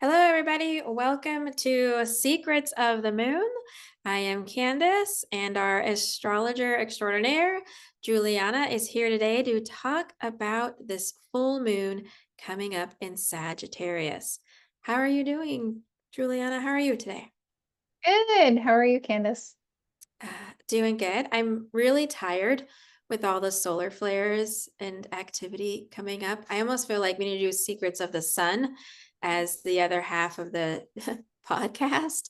Hello, everybody. Welcome to Secrets of the Moon. I am Candice, and our astrologer extraordinaire, Juliana, is here today to talk about this full moon coming up in Sagittarius. How are you doing, Juliana? How are you today? Good. How are you, Candice? Uh, Doing good. I'm really tired with all the solar flares and activity coming up. I almost feel like we need to do Secrets of the Sun as the other half of the podcast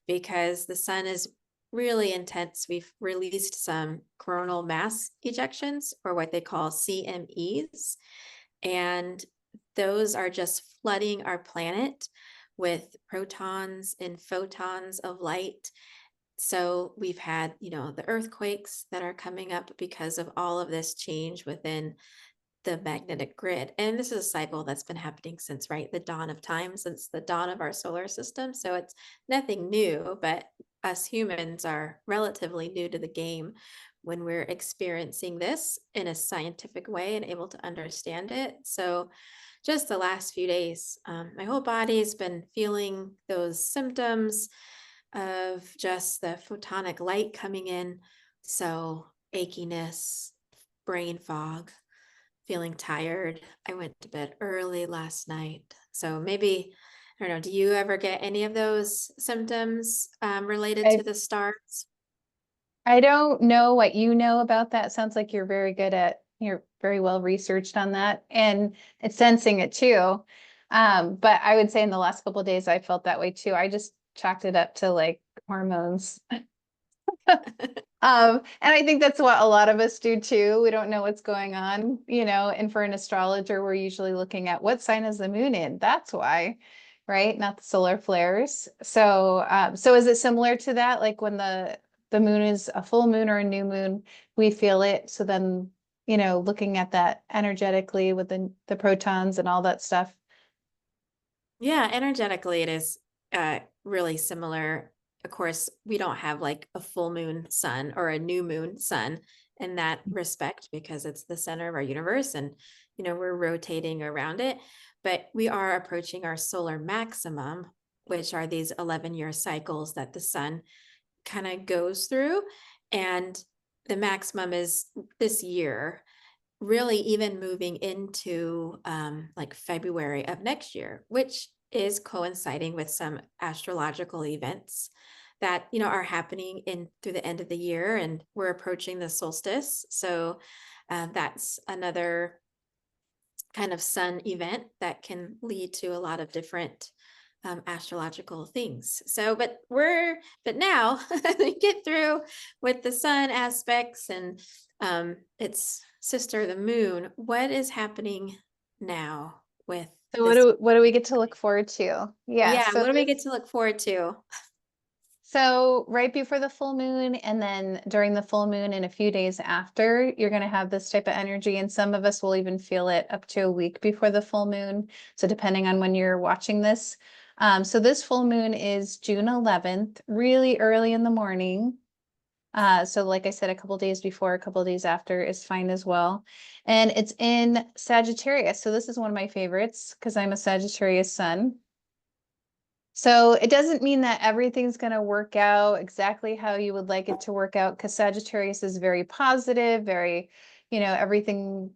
because the sun is really intense. We've released some coronal mass ejections, or what they call CMEs, and those are just flooding our planet with protons and photons of light. So we've had, the earthquakes that are coming up because of all of this change within the magnetic grid. And this is a cycle that's been happening since, right, the dawn of time, since the dawn of our solar system. So it's nothing new, but us humans are relatively new to the game when we're experiencing this in a scientific way and able to understand it. So just the last few days, my whole body's been feeling those symptoms of just the photonic light coming in. So achiness, brain fog, feeling tired. I went to bed early last night. So maybe, I don't know, do you ever get any of those symptoms related to I the stars? I don't know what you know about that. Sounds like you're very well researched on that and it's sensing it too. But I would say in the last couple of days I felt that way too. I just chalked it up to like hormones. And I think that's what a lot of us do too. We don't know what's going on, and for an astrologer, we're usually looking at what sign is the moon in. That's why, right? Not the solar flares. So is it similar to that? Like when the moon is a full moon or a new moon, we feel it. So then, looking at that energetically with the protons and all that stuff. Yeah, energetically, it is really similar. Of course, we don't have like a full moon sun or a new moon sun in that respect because it's the center of our universe and, we're rotating around it. But we are approaching our solar maximum, which are these 11-year cycles that the sun kind of goes through. And the maximum is this year, really even moving into like February of next year, which is coinciding with some astrological events that are happening in through the end of the year, and we're approaching the solstice. So that's another kind of sun event that can lead to a lot of different astrological things. So, but now we get through with the sun aspects and its sister, the moon. What is happening now with So this? what do we get to look forward to? Yeah, Yeah, so what do we get this to look forward to? So right before the full moon and then during the full moon and a few days after, you're going to have this type of energy. And some of us will even feel it up to a week before the full moon. So depending on when you're watching this. So this full moon is June 11th, really early in the morning. So like I said, a couple days before, a couple days after is fine as well. And it's in Sagittarius. So this is one of my favorites because I'm a Sagittarius sun. So it doesn't mean that everything's going to work out exactly how you would like it to work out, because Sagittarius is very positive, very, everything,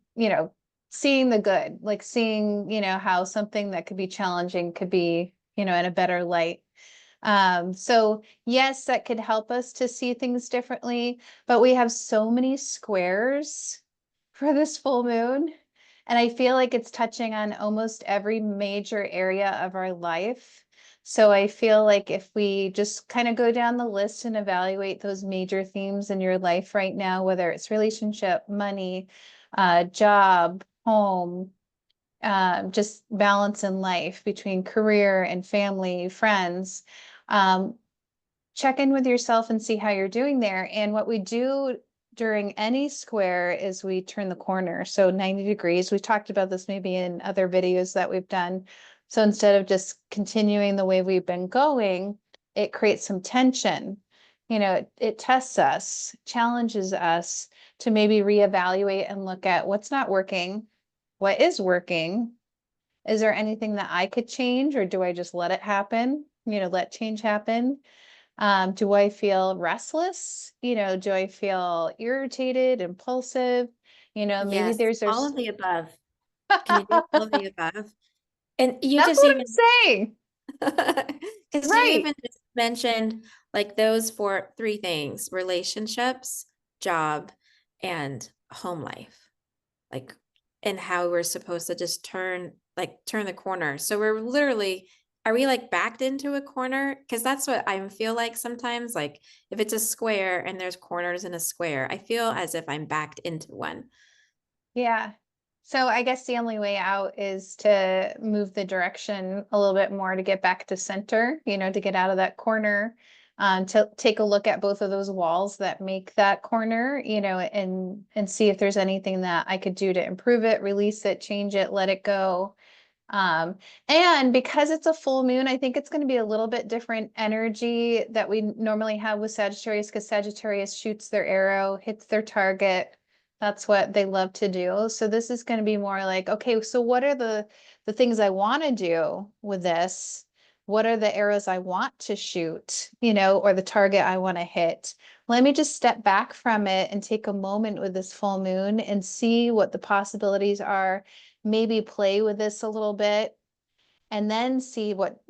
seeing the good, like seeing, how something that could be challenging could be, in a better light. So yes, that could help us to see things differently, but we have so many squares for this full moon. And I feel like it's touching on almost every major area of our life. So I feel like if we just kind of go down the list and evaluate those major themes in your life right now, whether it's relationship, money, job, home, just balance in life between career and family, friends, um, check in with yourself and see how you're doing there. And what we do during any square is we turn the corner. So 90 degrees. We've talked about this maybe in other videos that we've done. So instead of just continuing the way we've been going, it creates some tension. It tests us, challenges us to maybe reevaluate and look at what's not working, what is working, Is there anything that I could change, or do I just let it happen? Let change happen. Do I feel restless? Do I feel irritated, impulsive? Maybe Yes, all there's of the above. Can you do all of the above? And you That's just what even, I'm saying. because you Right. even just mentioned like those three things: relationships, job, and home life. Like, and how we're supposed to just turn the corner. So we're literally, are we like backed into a corner? Because that's what I feel like sometimes. Like if it's a square and there's corners in a square, I feel as if I'm backed into one. Yeah. So I guess the only way out is to move the direction a little bit more to get back to center, to get out of that corner, to take a look at both of those walls that make that corner, and see if there's anything that I could do to improve it, release it, change it, let it go. Um, and because it's a full moon, I think it's going to be a little bit different energy that we normally have with Sagittarius, because Sagittarius shoots their arrow, hits their target. That's what they love to do. So this is going to be more like, okay, so what are the things I want to do with this? What are the arrows I want to shoot, or the target I want to hit? Let me just step back from it and take a moment with this full moon and see what the possibilities are, maybe play with this a little bit, and then see what,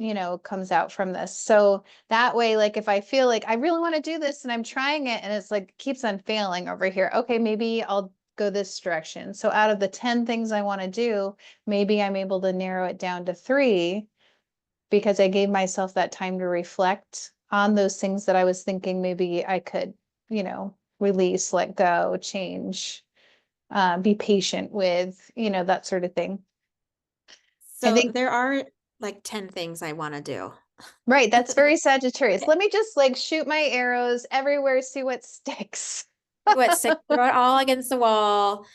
comes out from this. So that way, like if I feel like I really want to do this and I'm trying it and it's like keeps on failing over here, okay, maybe I'll go this direction. So out of the 10 things I want to do, maybe I'm able to narrow it down to 3, because I gave myself that time to reflect on those things that I was thinking maybe I could, release, let go, change, be patient with, that sort of thing. I So think, there are like 10 things I want to do. right, that's very Sagittarius. Let me just like shoot my arrows everywhere, see what sticks. See what sticks, throw it all against the wall,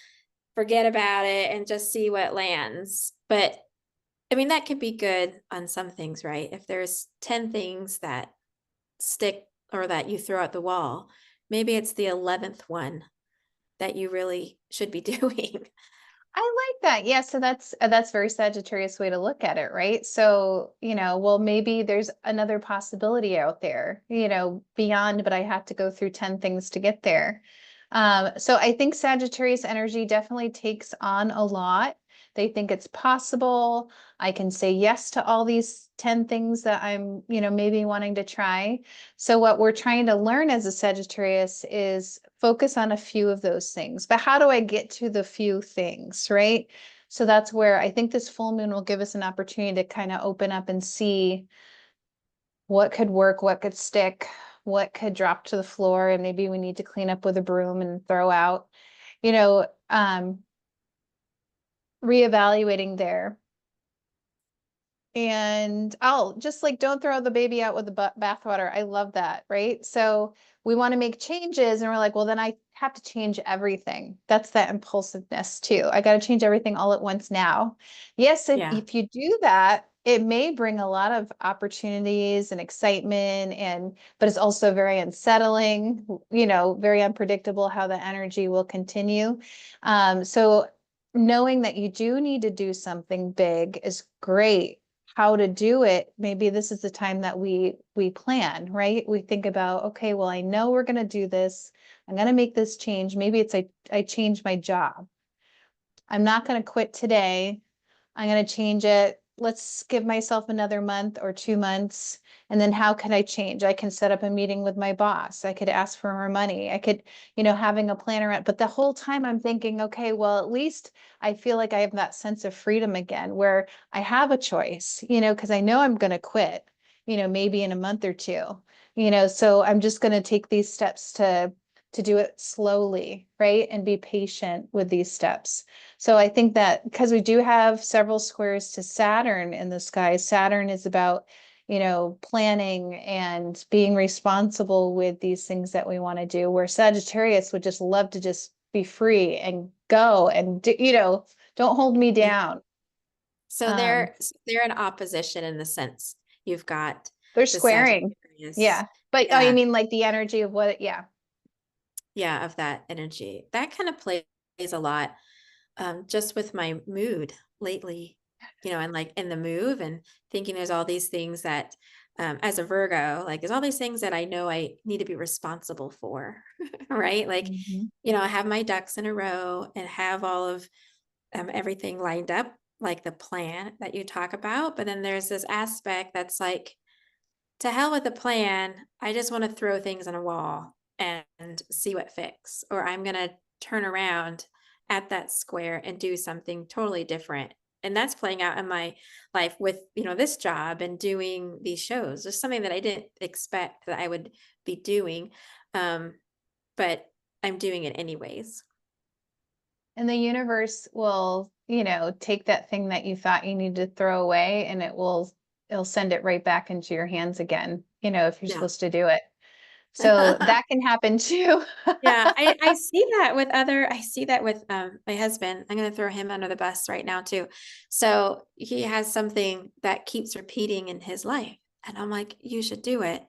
forget about it, and just see what lands. But I mean, that could be good on some things, right? If there's 10 things that stick or that you throw at the wall, maybe it's the 11th one that you really should be doing. I like that. Yeah, so that's very Sagittarius way to look at it, right? So, well, maybe there's another possibility out there, beyond, but I have to go through 10 things to get there. So I think Sagittarius energy definitely takes on a lot. They think it's possible. I can say yes to all these 10 things that I'm, maybe wanting to try. So what we're trying to learn as a Sagittarius is focus on a few of those things. But how do I get to the few things, right? So that's where I think this full moon will give us an opportunity to kind of open up and see what could work, what could stick, what could drop to the floor, and maybe we need to clean up with a broom and throw out, you know, um, reevaluating there. And I'll just like, don't throw the baby out with the bathwater. I love that, right? So we want to make changes, and we're like, well, then I have to change everything. That's that impulsiveness too. I got to change everything all at once now. Yes, Yeah. if you do that, it may bring a lot of opportunities and excitement, but it's also very unsettling, very unpredictable how the energy will continue. So knowing that you do need to do something big is great. How to do it, maybe this is the time that we plan, right? We think about, okay, well, I know we're going to do this. I'm going to make this change. Maybe it's I change my job. I'm not going to quit today. I'm going to change it. Let's give myself another month or 2 months. And then how can I change? I can set up a meeting with my boss. I could ask for more money. I could, having a plan around. But the whole time I'm thinking, okay, well, at least I feel like I have that sense of freedom again, where I have a choice, because I know I'm going to quit, maybe in a month or two, so I'm just going to take these steps to do it slowly, right? And be patient with these steps. So I think that because we do have several squares to Saturn in the sky, Saturn is about, planning and being responsible with these things that we want to do, where Sagittarius would just love to just be free and go and do, don't hold me Yeah. down. So Um, they're in opposition in the sense you've got they're the squaring. Sagittarius. Yeah. But oh, you Yeah. mean like the energy of what, yeah. Yeah, of that energy. That kind of plays a lot just with my mood lately. and like in the move and thinking there's all these things that, as a Virgo, like there's all these things that I know I need to be responsible for, right? Like, Mhm. I have my ducks in a row and have all of everything lined up, like the plan that you talk about. But then there's this aspect that's like, to hell with the plan. I just want to throw things on a wall and see what fits. Or I'm going to turn around at that square and do something totally different. And that's playing out in my life with, this job and doing these shows. Just something that I didn't expect that I would be doing. Um, but I'm doing it anyways. And the universe will, take that thing that you thought you needed to throw away and it'll send it right back into your hands again, if you're Yeah. supposed to do it. So that can happen too. Yeah, I see that with I see that with my husband. I'm gonna throw him under the bus right now too. So he has something that keeps repeating in his life. And I'm like, you should do it.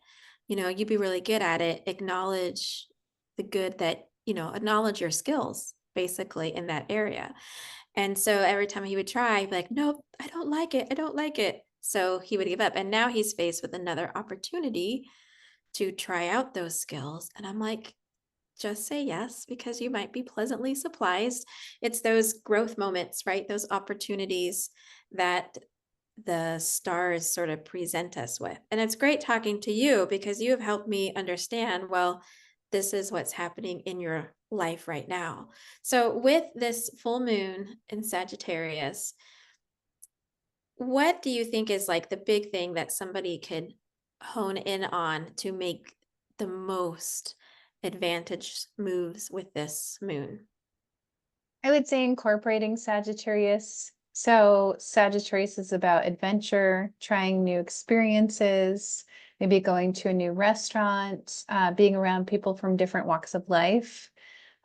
You'd be really good at it. Acknowledge the good that, acknowledge your skills basically in that area. And so every time he would try, I'd be like, nope, I don't like it. I don't like it. So he would give up. And now he's faced with another opportunity to try out those skills. And I'm like, just say yes because you might be pleasantly surprised. It's those growth moments, right? Those opportunities that the stars sort of present us with. And it's great talking to you because you have helped me understand, well, this is what's happening in your life right now. So, with this full moon in Sagittarius, what do you think is like the big thing that somebody could hone in on to make the most advantage moves with this moon? I would say incorporating Sagittarius. So Sagittarius is about adventure, trying new experiences, maybe going to a new restaurant, being around people from different walks of life.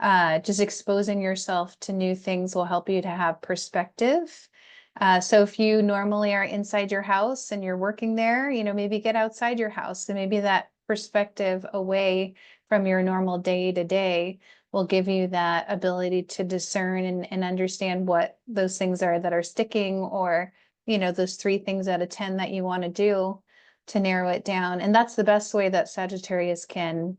Just exposing yourself to new things will help you to have perspective. So if you normally are inside your house and you're working there, maybe get outside your house and maybe that perspective away from your normal day to day will give you that ability to discern and understand what those things are that are sticking or, those 3 things out of 10 that you want to do to narrow it down. And that's the best way that Sagittarius can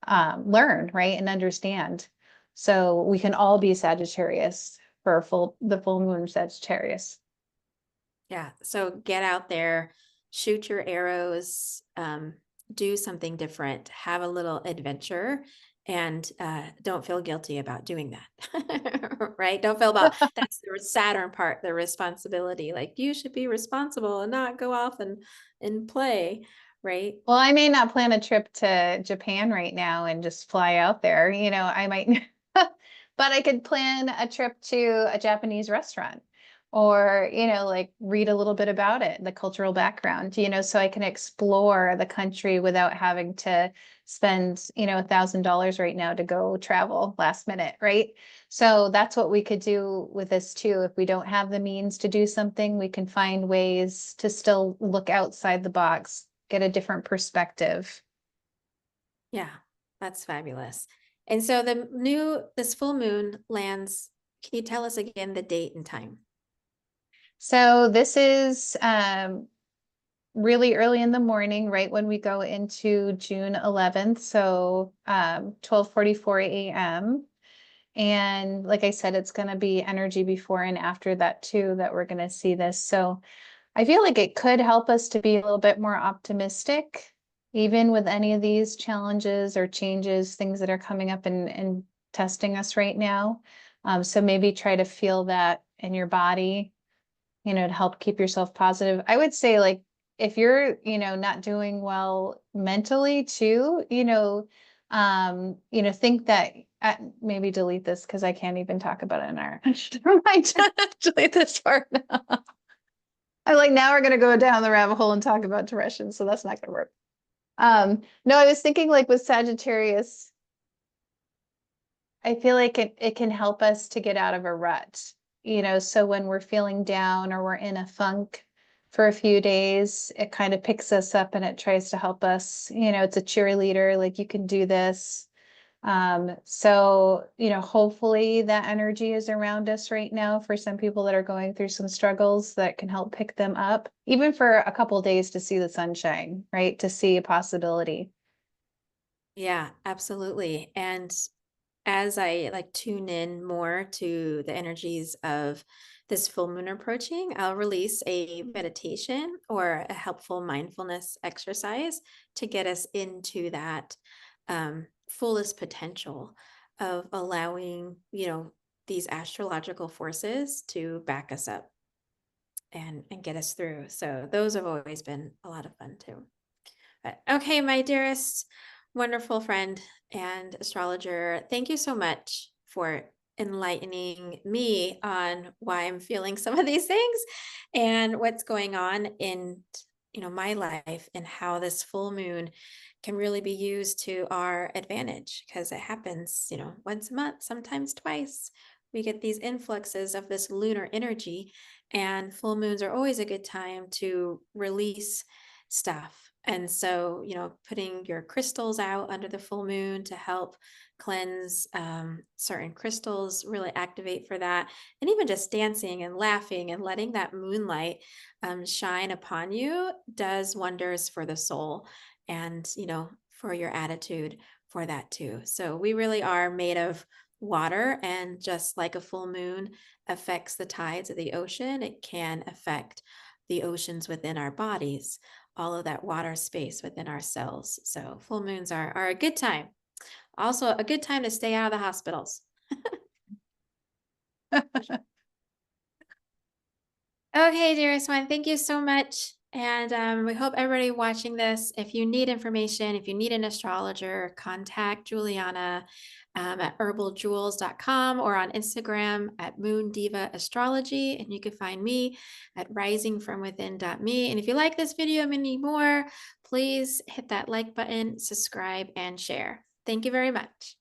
learn, right? And understand. So we can all be Sagittarius for the full moon Sagittarius. Yeah. So get out there, shoot your arrows, do something different, have a little adventure, and don't feel guilty about doing that. Right? Don't feel about that's the Saturn part, the responsibility. Like you should be responsible and not go off and play. Right? Well, I may not plan a trip to Japan right now and just fly out there. I might, but I could plan a trip to a Japanese restaurant or, like read a little bit about it, the cultural background, so I can explore the country without having to spend, $1,000 right now to go travel last minute, right? So that's what we could do with this too. If we don't have the means to do something, we can find ways to still look outside the box, get a different perspective. Yeah. That's fabulous. And so this full moon lands. Can you tell us again the date and time? So this is really early in the morning, right when we go into June 11th. So 12:44 a.m. And like I said, it's going to be energy before and after that too, that we're going to see this. So I feel like it could help us to be a little bit more optimistic, even with any of these challenges or changes, things that are coming up and testing us right now. So maybe try to feel that in your body, to help keep yourself positive. I would say, like, if you're, not doing well mentally too, think that maybe delete this because I can't even talk about it in our. Never mind, delete this part. I'm like, now we're gonna go down the rabbit hole and talk about depression, so that's not gonna work. No, I was thinking like with Sagittarius, I feel like it can help us to get out of a rut, so when we're feeling down or we're in a funk for a few days, it kind of picks us up and it tries to help us, it's a cheerleader, like you can do this. So, hopefully that energy is around us right now for some people that are going through some struggles that can help pick them up, even for a couple of days to see the sunshine, right? To see a possibility. Yeah, absolutely. And as I like tune in more to the energies of this full moon approaching, I'll release a meditation or a helpful mindfulness exercise to get us into that fullest potential of allowing, these astrological forces to back us up and get us through. So those have always been a lot of fun too. But okay, my dearest, wonderful friend and astrologer, thank you so much for enlightening me on why I'm feeling some of these things and what's going on in my life and how this full moon can really be used to our advantage because it happens, once a month, sometimes twice. We get these influxes of this lunar energy, and full moons are always a good time to release stuff. And so, putting your crystals out under the full moon to help cleanse certain crystals, really activate for that. And even just dancing and laughing and letting that moonlight shine upon you does wonders for the soul and, for your attitude for that too. So we really are made of water, and just like a full moon affects the tides of the ocean, it can affect the oceans within our bodies, all of that water space within our cells. So full moons are a good time. Also a good time to stay out of the hospitals. Okay, dearest one, thank you so much. And we hope everybody watching this, if you need information, if you need an astrologer, contact Juliana at herbaljewels.com or on Instagram at Moon Diva Astrology. And you can find me at risingfromwithin.me. And if you like this video any more, please hit that like button, subscribe, and share. Thank you very much.